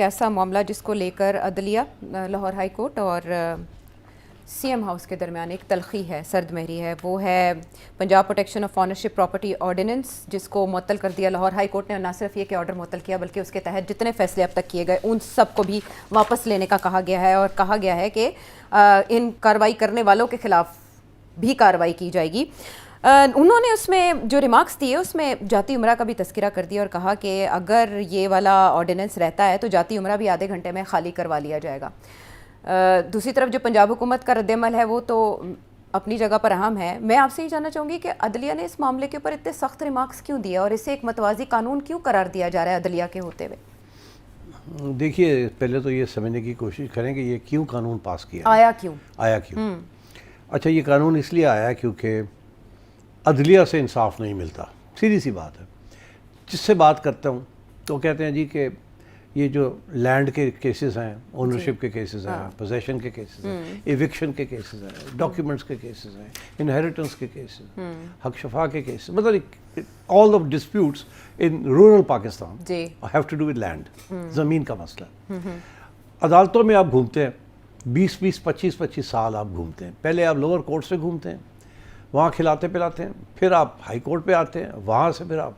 ऐसा मामला जिसको लेकर अदलिया, लाहौर हाई कोर्ट और सीएम हाउस के दरमियान एक तलखी है, सर्द महरी है। वो है Punjab protection of ownership property ordinance, जिसको मुअत्तल कर दिया लाहौर हाई कोर्ट ने। ना सिर्फ ये कि ऑर्डर मुअत्तल किया, बल्कि उसके तहत जितने फैसले अब तक किए गए उन सब को भी वापस लेने का कहा गया है, और कहा गया है कि इन कार्रवाई करने वालों के खिलाफ भी कार्रवाई की जाएगी। उन्होंने उसमें जो रिमार्क्स दिए उसमें जाती उम्रा का भी तस्करा कर दिया और कहा कि अगर ये वाला ऑर्डिनेंस रहता है तो जाती उम्रा भी आधे घंटे में खाली करवा लिया जाएगा। दूसरी तरफ जो पंजाब हुकूमत का रद्द-ए-अमल है वो तो अपनी जगह पर अहम है। मैं आपसे ये जानना चाहूँगी कि अदलिया ने इस मामले के ऊपर इतने सख्त रिमार्क्स क्यों दिए और इसे एक मतवाज़ी कानून क्यों करार दिया जा रहा है अदलिया के होते हुए? देखिए, पहले तो ये समझने की कोशिश करें कि ये क्यों कानून पास किया, आया क्यों। अच्छा, ये कानून इसलिए आया क्योंकि अदलिया से इंसाफ नहीं मिलता। सीधी सी बात है। जिससे बात करता हूँ तो कहते हैं जी कि ये जो लैंड के केसेस हैं, ओनरशिप के केसेस हैं, पोजेशन के केसेस हैं, एविक्शन के केसेस हैं, डॉक्यूमेंट्स के केसेस हैं, इनहेरिटेंस के केसेस, हक शफा के केसेस, मतलब all of disputes in rural Pakistan have to do with land, ज़मीन का मसला। अदालतों में आप घूमते हैं 20-20, 25-25 साल आप घूमते हैं। पहले आप लोअर कोर्ट से घूमते हैं, वहाँ खिलाते पिलाते हैं, फिर आप हाई कोर्ट पे आते हैं, वहाँ से फिर आप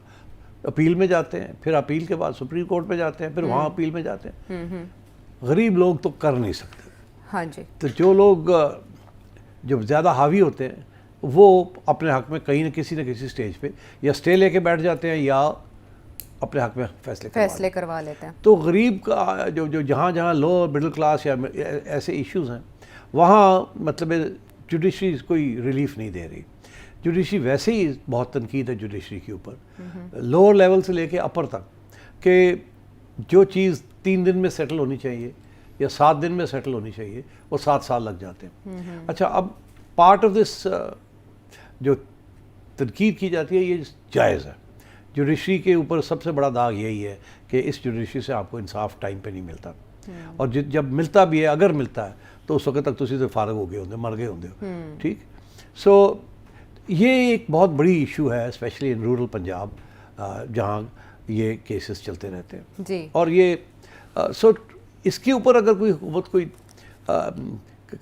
अपील में जाते हैं, फिर अपील के बाद सुप्रीम कोर्ट पे जाते हैं, फिर वहाँ अपील में जाते हैं। गरीब लोग तो कर नहीं सकते। हाँ जी। तो जो लोग जो ज़्यादा हावी होते हैं वो अपने हक में कहीं न किसी स्टेज पे या स्टे लेके बैठ जाते हैं या अपने हक में फैसले करवा लेते हैं। तो गरीब का जो जहाँ लो मिडिल क्लास या ऐसे इश्यूज़ हैं, वहाँ मतलब जुडिशरी कोई रिलीफ नहीं दे रही। जुडिशरी वैसे ही बहुत तनकीद है जुडिशरी के ऊपर, लोअर लेवल से लेके अपर तक, कि जो चीज़ 3 दिन में सेटल होनी चाहिए या 7 दिन में सेटल होनी चाहिए वो 7 साल लग जाते हैं। अच्छा, अब पार्ट ऑफ दिस जो तनकीद की जाती है ये जायज़ है। जुडिशरी के ऊपर सबसे बड़ा दाग यही है कि इस जुडिशरी से आपको इंसाफ टाइम पे नहीं मिलता, और जब मिलता भी है, अगर मिलता है तो उस वक्त तक तुसी से फारग हो गए होंगे, मर गए होंगे। ठीक, सो ये एक बहुत बड़ी इशू है, स्पेशली इन रूरल पंजाब जहाँ ये केसेस चलते रहते हैं जी। और ये सो इसके ऊपर अगर कोई हुकूमत कोई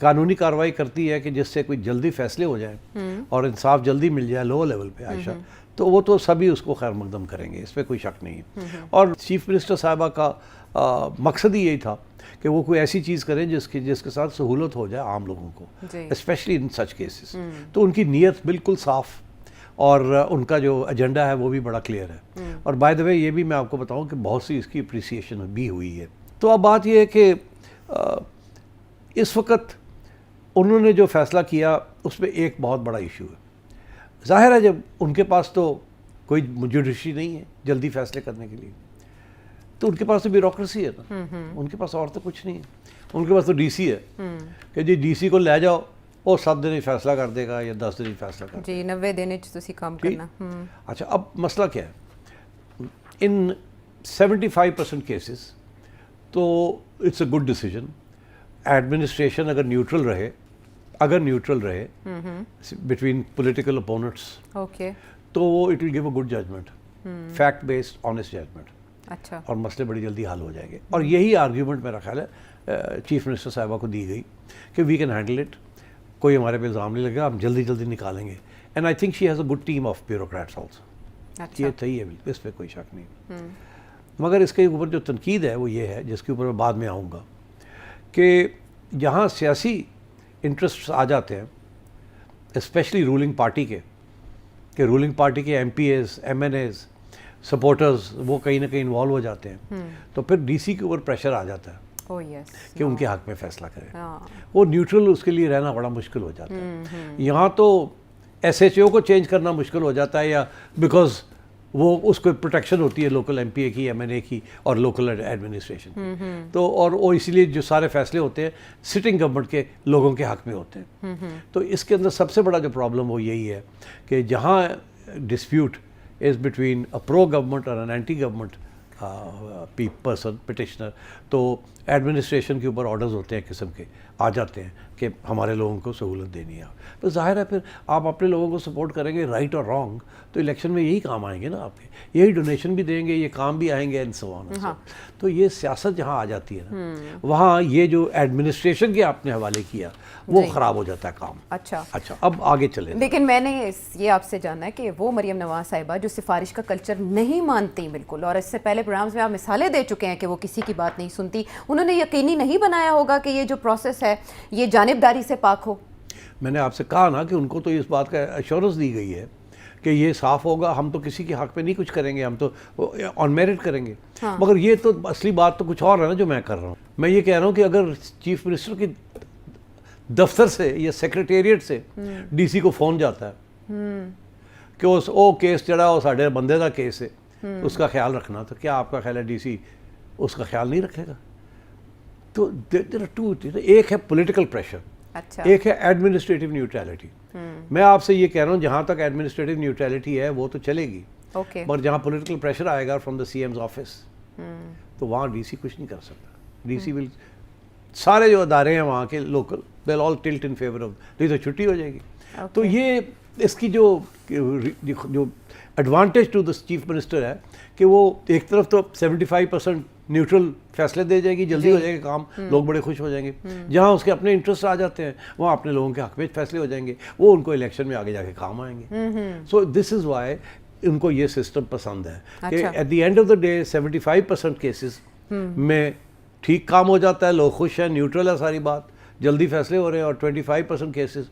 कानूनी कार्रवाई करती है कि जिससे कोई जल्दी फैसले हो जाए और इंसाफ जल्दी मिल जाए लोअर लेवल पे आयशा, तो वो तो सभी उसको खैर मकदम करेंगे, इस पर कोई शक नहीं है। और चीफ मिनिस्टर साहिबा का मकसद ही यही था कि वो कोई ऐसी चीज़ करें जिसके साथ सहूलत हो जाए आम लोगों को, स्पेशली इन सच केसेस। तो उनकी नीयत बिल्कुल साफ़ और उनका जो एजेंडा है वो भी बड़ा क्लियर है। और बाय द वे ये भी मैं आपको बताऊं कि बहुत सी इसकी अप्रिसिएशन भी हुई है। तो अब बात ये है कि इस वक्त उन्होंने जो फ़ैसला किया उसमें एक बहुत बड़ा इशू है। ज़ाहिर है जब उनके पास तो कोई जुडिशरी नहीं है जल्दी फैसले करने के लिए, तो उनके पास तो ब्यूरोक्रेसी है ना, उनके पास और तो कुछ नहीं है। उनके पास तो डीसी है कि जी डीसी को ले जाओ, वो 7 दिन ही फैसला कर देगा या 10 दिन ही फैसला कर जी, 90 दिन तुसी काम करना। अच्छा, अब मसला क्या है, इन 75% केसेस तो it's a good decision. Administration अगर न्यूट्रल रहे बिटवीन पॉलिटिकल ओपोनेंट्स, तो वो it will give a good judgment, fact based honest judgment. अच्छा, और मसले बड़ी जल्दी हल हो जाएंगे। और यही आर्ग्यूमेंट मेरा ख्याल है चीफ मिनिस्टर साहिबा को दी गई कि वी कैन हैंडल इट, कोई हमारे पे इल्ज़ाम नहीं लगेगा, हम जल्दी जल्दी निकालेंगे। And I think she has a good team of bureaucrats also. अच्छा, ये सही है, बिल्कुल, इस पर कोई शक नहीं। मगर इसके ऊपर जो तनकीद है वो ये है, जिसके ऊपर मैं बाद में आऊँगा, कि जहाँ सियासी इंटरेस्ट आ जाते हैं स्पेशली रूलिंग पार्टी के, रूलिंग पार्टी के MPs, MNAs, सपोर्टर्स, वो कहीं ना कहीं इन्वॉल्व हो जाते हैं, तो फिर डीसी के ऊपर प्रेशर आ जाता है कि उनके हक में फैसला करें। वो न्यूट्रल, उसके लिए रहना बड़ा मुश्किल हो जाता है। यहाँ तो SHO को चेंज करना मुश्किल हो जाता है, या बिकॉज वो उसको प्रोटेक्शन होती है लोकल MPA की, MNA की और लोकल एडमिनिस्ट्रेशन। तो और वो इसलिए जो सारे फैसले होते हैं सिटिंग गवर्नमेंट के लोगों के हक में होते हैं। तो इसके अंदर सबसे बड़ा जो प्रॉब्लम वो यही है कि जहाँ dispute is between a pro-government or an anti-government person petitioner, तो एडमिनिस्ट्रेशन के ऊपर ऑर्डर्स होते हैं किस्म के आ जाते हैं कि हमारे लोगों को सहूलत देनी है। तो जाहिर है फिर आप अपने लोगों को सपोर्ट करेंगे राइट और रॉन्ग, तो इलेक्शन में यही काम आएंगे ना आपके, यही डोनेशन भी देंगे, ये काम भी आएंगे एंड सो ऑन। हाँ। तो ये सियासत जहाँ आ जाती है ना, वहाँ ये जो एडमिनिस्ट्रेशन के आपने हवाले किया वो ख़राब हो जाता है काम। अच्छा अब आगे चले। लेकिन मैंने ये आपसे जानना है कि वो मरियम नवाज साहिबा जो सिफारिश का कल्चर नहीं मानती बिल्कुल, और इससे पहले प्रोग्राम्स में आप मिसालें दे चुके हैं कि वो किसी की बात नहीं सुनती, उन्होंने यकीनी नहीं बनाया होगा कि ये जो प्रोसेस है ये जानिबदारी से पाक हो? मैंने आपसे कहा ना कि उनको तो इस बात का एश्योरेंस दी गई है कि ये साफ़ होगा, हम तो किसी के हक़ में नहीं कुछ करेंगे, हम तो ऑन मेरिट करेंगे। हाँ। मगर ये तो असली बात तो कुछ और है ना जो मैं कर रहा हूँ। मैं ये कह रहा हूँ कि अगर चीफ मिनिस्टर की दफ्तर से या सेक्रेटेरिएट से डीसी को फ़ोन जाता है कि वो केस जड़ा वो साढ़े बंदे का केस है, उसका ख्याल रखना, तो क्या आपका ख्याल है डीसी उसका ख्याल नहीं रखेगा? तो देयर आर टू, एक है पॉलिटिकल प्रेशर, अच्छा, एक है एडमिनिस्ट्रेटिव न्यूट्रलिटी। मैं आपसे ये कह रहा हूँ जहाँ तक एडमिनिस्ट्रेटिव न्यूट्रलिटी है वो तो चलेगी, पर जहाँ पॉलिटिकल प्रेशर आएगा फ्रॉम द सीएम्स ऑफिस, तो वहाँ डीसी कुछ नहीं कर सकता। डीसी विल, सारे जो अदारे हैं वहाँ के local, they all tilt in favour of, नहीं तो छुट्टी हो जाएगी। तो ये इसकी जो advantage to the chief minister है कि वो एक तरफ तो 75% न्यूट्रल फैसले दे जाएगी, जल्दी हो जाएगा काम, लोग बड़े खुश हो जाएंगे। जहाँ उसके अपने इंटरेस्ट आ जाते हैं वहाँ अपने लोगों के हक में फैसले हो जाएंगे, वो उनको इलेक्शन में आगे जाके काम आएंगे। सो दिस इज़ वाई उनको ये सिस्टम पसंद है कि at the end of the day 75% cases में ठीक काम हो जाता है, लोग खुश हैं, न्यूट्रल है सारी बात, जल्दी फैसले हो रहे हैं। और 25% केसेस,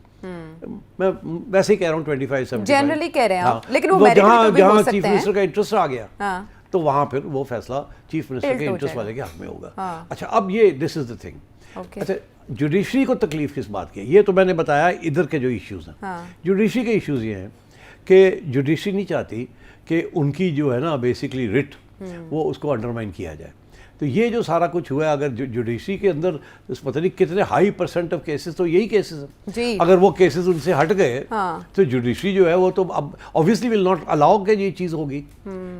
मैं वैसे ही कह रहा हूँ 25-75 जनरली कह रहे हैं आप, लेकिन वो जहाँ चीफ मिनिस्टर का इंटरेस्ट आ गया तो वहाँ फिर वो फैसला चीफ मिनिस्टर के इंटरेस्ट वाले के हक में होगा। अच्छा अब ये दिस इज द थिंग। अच्छा जुडिशरी को तकलीफ किस बात की है, ये तो मैंने बताया इधर के जो इश्यूज हैं। जुडिशरी के इश्यूज ये हैं कि जुडिशरी नहीं चाहती कि उनकी जो है ना बेसिकली रिट वो उसको अंडरमाइन किया जाए। तो ये जो सारा कुछ हुआ है, अगर जुडिशरी के अंदर पता नहीं कितने हाई % ऑफ केसेस तो यही केसेस हैं, अगर वो केसेस उनसे हट गए तो जुडिशरी जो है वो तो अब ऑब्वियसली विल नॉट अलाउ कि ये चीज़ होगी।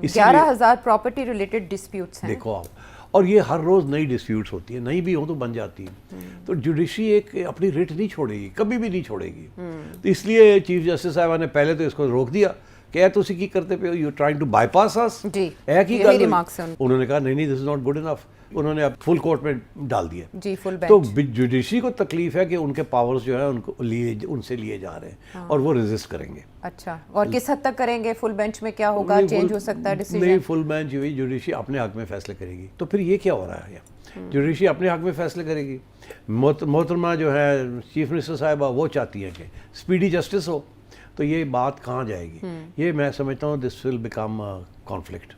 11,000 प्रॉपर्टी रिलेटेड डिस्प्यूट्स हैं, देखो आप, और ये हर रोज़ नई डिस्प्यूट्स होती है, नई भी हो तो बन जाती है। तो जुडिशरी एक अपनी रिट नहीं छोड़ेगी, कभी भी नहीं छोड़ेगी। तो इसलिए चीफ जस्टिस साहबा ने पहले तो इसको रोक दिया, क्या तुसी की करते पे हो, यू ट्राइंग टू बाईपास अस जी, उन्होंने कहा नहीं this is not good enough, उन्होंने अब फुल कोर्ट में डाल दिया जी, फुल बेंच। तो जुडिशरी को तकलीफ है कि उनके पावर्स जो है उनसे लिए जा रहे हैं और वो रेजिस्ट करेंगे। अच्छा, और किस हद तक करेंगे? फुल बेंच में क्या होगा, चेंज हो सकता है डिसीजन? नहीं, फुल बेंच हुई, जुडिशरी अपने हक में फैसले करेगी। तो फिर ये क्या हो रहा है, जुडिशरी अपने हक में फैसले करेगी। मोहतरमा जो है चीफ मिनिस्टर साहिबा वो चाहती है कि स्पीडी जस्टिस हो, तो ये बात कहाँ जाएगी? ये मैं समझता हूँ this will become conflict.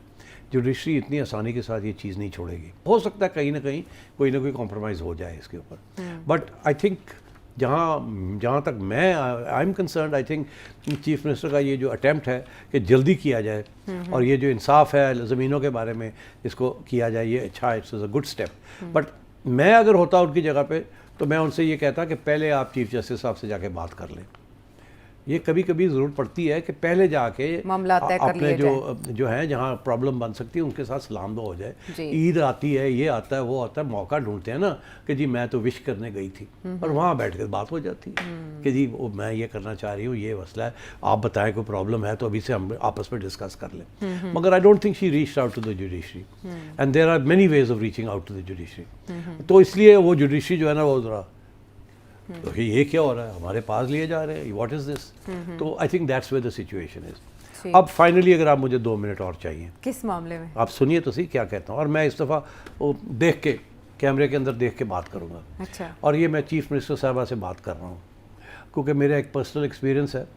Judiciary इतनी आसानी के साथ ये चीज़ नहीं छोड़ेगी। हो सकता है कहीं ना कहीं कोई ना कोई कॉम्प्रोमाइज़ हो जाए इसके ऊपर, बट आई थिंक जहाँ तक मैं I am concern, I think chief minister का ये जो अटैम्प्ट है कि जल्दी किया जाए और ये जो इंसाफ है ज़मीनों के बारे में इसको किया जाए, ये अच्छा है, it's a good step. But मैं अगर होता उनकी जगह पे तो मैं उनसे ये कहता कि पहले आप चीफ जस्टिस साहब से जाके बात कर लें। ये कभी कभी ज़रूरत पड़ती है कि पहले जाके मामला तय कर अपने जो है जहाँ प्रॉब्लम बन सकती है उनके साथ सलाम दो हो जाए। ईद आती है, ये आता है, वो आता है, मौका ढूंढते हैं ना कि जी मैं तो विश करने गई थी, और वहाँ बैठ कर बात हो जाती है कि जी वो मैं ये करना चाह रही हूँ, ये मसला है, आप बताएं कोई प्रॉब्लम है तो अभी से हम आपस में डिस्कस कर लें। मगर I don't think she reached out to the judiciary, and there are many ways of reaching out to the judiciary. तो इसलिए वो जुडिशरी जो है ना वो ज़रा तो ये क्या हो रहा है, हमारे पास लिए जा रहे हैं, व्हाट इज दिस? तो I think that's where the situation is. अब फाइनली अगर आप मुझे 2 मिनट और चाहिए, किस मामले में? आप सुनिए तो सही क्या कहता हूँ, और मैं इस दफ़ा वो देख के कैमरे के अंदर देख के बात करूँगा। अच्छा। और ये मैं चीफ मिनिस्टर साहबा से बात कर रहा हूँ क्योंकि मेरा एक पर्सनल एक्सपीरियंस है,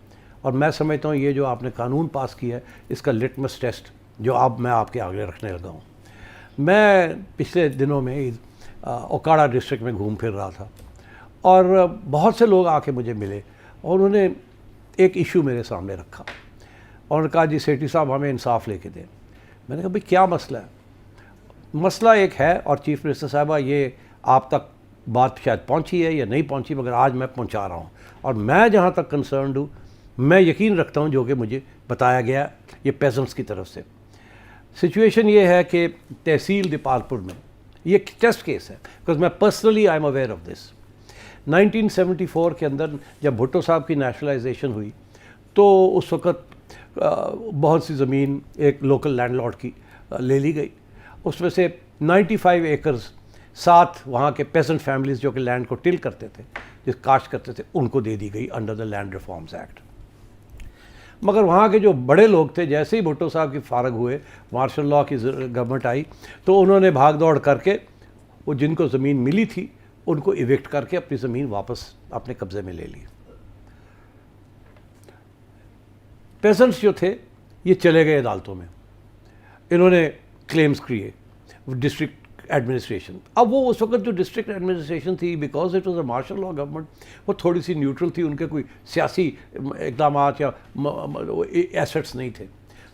और मैं समझता हूँ ये जो आपने कानून पास किया है इसका लिटमस टेस्ट जो अब मैं आपके आगे रखने लगा हूँ। मैं पिछले दिनों में ओकाड़ा डिस्ट्रिक्ट में घूम फिर रहा था और बहुत से लोग आके मुझे मिले और उन्होंने एक इशू मेरे सामने रखा और उन्होंने कहा जी सेठी साहब हमें इंसाफ लेके दें। मैंने कहा भाई क्या मसला है? मसला एक है और चीफ मिनिस्टर साहबा ये आप तक बात शायद पहुंची है या नहीं पहुंची, मगर आज मैं पहुंचा रहा हूं, और मैं जहां तक कंसर्न्ड हूं मैं यकीन रखता हूं जो कि मुझे बताया गया ये पेजेंट्स की तरफ से। सिचुएशन ये है कि तहसील दीपालपुर में ये टेस्ट केस है, बिकॉज मैं personally I am aware of this. 1974 के अंदर जब भुट्टो साहब की नेशनलाइजेशन हुई तो उस वक़्त बहुत सी ज़मीन एक लोकल लैंडलॉर्ड की ले ली गई। उसमें से 95 एकर्स 7 वहाँ के पेसेंट फैमिलीज़ जो कि लैंड को टिल करते थे, जिस काश्त करते थे, उनको दे दी गई under the land reforms act. मगर वहाँ के जो बड़े लोग थे, जैसे ही भुट्टो साहब की फारग हुए, मार्शल लॉ की गवर्नमेंट आई, तो उन्होंने भाग दौड़ करके वो जिनको ज़मीन मिली थी उनको इविक्ट करके अपनी ज़मीन वापस अपने कब्ज़े में ले ली। पेसेंट्स जो थे ये चले गए अदालतों में, इन्होंने क्लेम्स किए डिस्ट्रिक्ट एडमिनिस्ट्रेशन। अब वो उस वक्त जो डिस्ट्रिक्ट एडमिनिस्ट्रेशन थी, because it was a martial law government, वो थोड़ी सी न्यूट्रल थी, उनके कोई सियासी इकदाम या एसेट्स नहीं थे।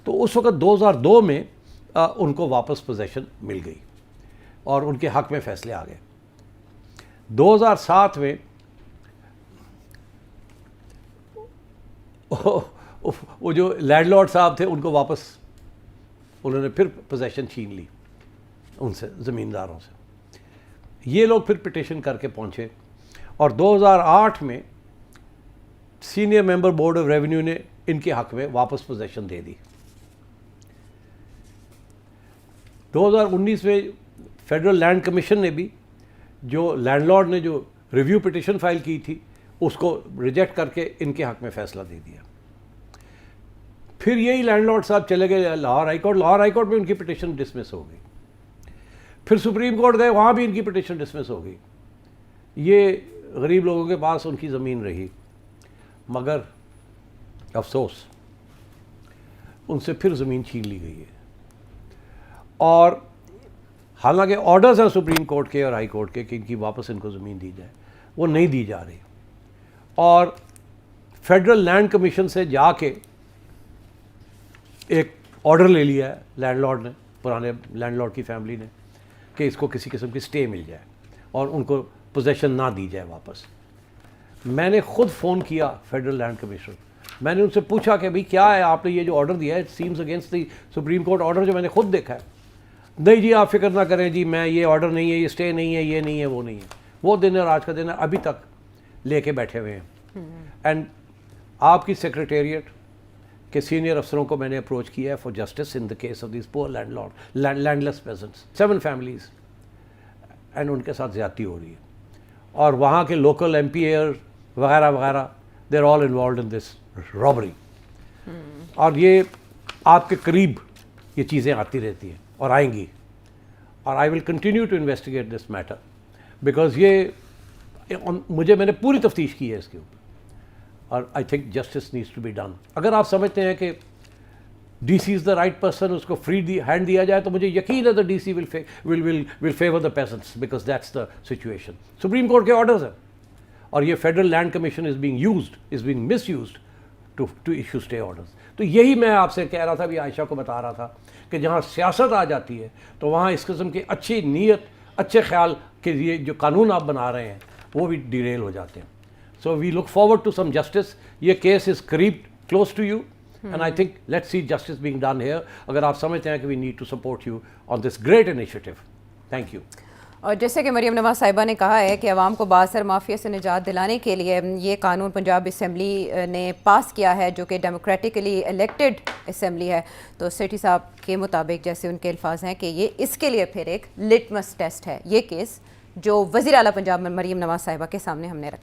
तो उस वक्त 2002 में उनको वापस पोजेशन मिल गई और उनके हक में फैसले आ गए। 2007 में वो जो लैंडलॉर्ड साहब थे उनको वापस उन्होंने फिर पोजेशन छीन ली उनसे, ज़मींदारों से। ये लोग फिर पिटिशन करके पहुंचे और 2008 में senior member board of revenue ने इनके हक में वापस पोजेशन दे दी। 2019 में फेडरल लैंड कमीशन ने भी जो लैंडलॉर्ड ने जो रिव्यू पिटिशन फाइल की थी उसको रिजेक्ट करके इनके हक में फैसला दे दिया। फिर यही लैंडलॉर्ड साहब चले गए Lahore high court. Lahore high court में उनकी पिटिशन डिसमिस हो गई। फिर सुप्रीम कोर्ट गए, वहाँ भी इनकी पिटिशन डिसमिस हो गई। ये गरीब लोगों के पास उनकी ज़मीन रही, मगर अफसोस उनसे फिर ज़मीन छीन ली गई है। और हालांकि ऑर्डर्स हैं सुप्रीम कोर्ट के और हाई कोर्ट के कि इनकी वापस इनको ज़मीन दी जाए, वो नहीं दी जा रही। और फेडरल लैंड कमीशन से जाके एक ऑर्डर ले लिया है लैंडलॉर्ड ने, पुराने लैंडलॉर्ड की फैमिली ने, कि इसको किसी किस्म की स्टे मिल जाए और उनको पोजेशन ना दी जाए वापस। मैंने खुद फ़ोन किया फेडरल लैंड कमीशन, मैंने उनसे पूछा कि भाई क्या है, आपने ये जो ऑर्डर दिया है, it seems against the supreme court order जो मैंने खुद देखा है। नहीं जी, आप फिक्र ना करें जी, मैं ये ऑर्डर नहीं है, ये स्टे नहीं है, ये नहीं है, वो नहीं है। वो दिन और आज का दिन है, अभी तक लेके बैठे हुए हैं। एंड आपकी सेक्रेटेरिएट के सीनियर अफसरों को मैंने अप्रोच किया है for justice in the case of this poor landless pageants, 7 families, and उनके साथ ज़्यादती हो रही है। और वहाँ के लोकल एमपीएर वगैरह वगैरह, they are all involve in this robbery. और ये आपके करीब ये चीज़ें आती रहती हैं और आएंगी। और I will continue to investigate this matter, because ये मैंने पूरी तफ्तीश की है इसके ऊपर, और I think justice needs to be done. अगर आप समझते हैं कि DC is the right person, उसको फ्री हैंड दिया जाए, तो मुझे यकीन है the DC will favour the patients, because that's the situation. Supreme court के ऑर्डर्स हैं और ये federal land commission is being misused to issue stay orders. तो यही मैं आपसे कह रहा था, भी आयशा को बता रहा था कि जहाँ सियासत आ जाती है तो वहाँ इस किस्म की अच्छी नीयत, अच्छे ख्याल के लिए जो कानून आप बना रहे हैं वो भी डिरेल हो जाते हैं। So we look forward to some justice. ये केस is करीब close to you, and I think let's see justice being done here. अगर आप समझते हैं कि we need to support you on this great initiative. Thank you. और जैसे कि मरियम नवाज साहिबा ने कहा है कि अवाम को बासर माफिया से निजात दिलाने के लिए ये कानून पंजाब असम्बली ने पास किया है, जो कि डेमोक्रेटिकली इलेक्टेड असम्बली है। तो सेठी साहब के मुताबिक, जैसे उनके अल्फाज हैं, कि ये इसके लिए फिर एक लिटमस टेस्ट है, ये केस जो वज़ीर आला पंजाब में मरियम नवाज साहिबा के सामने हमने रखा।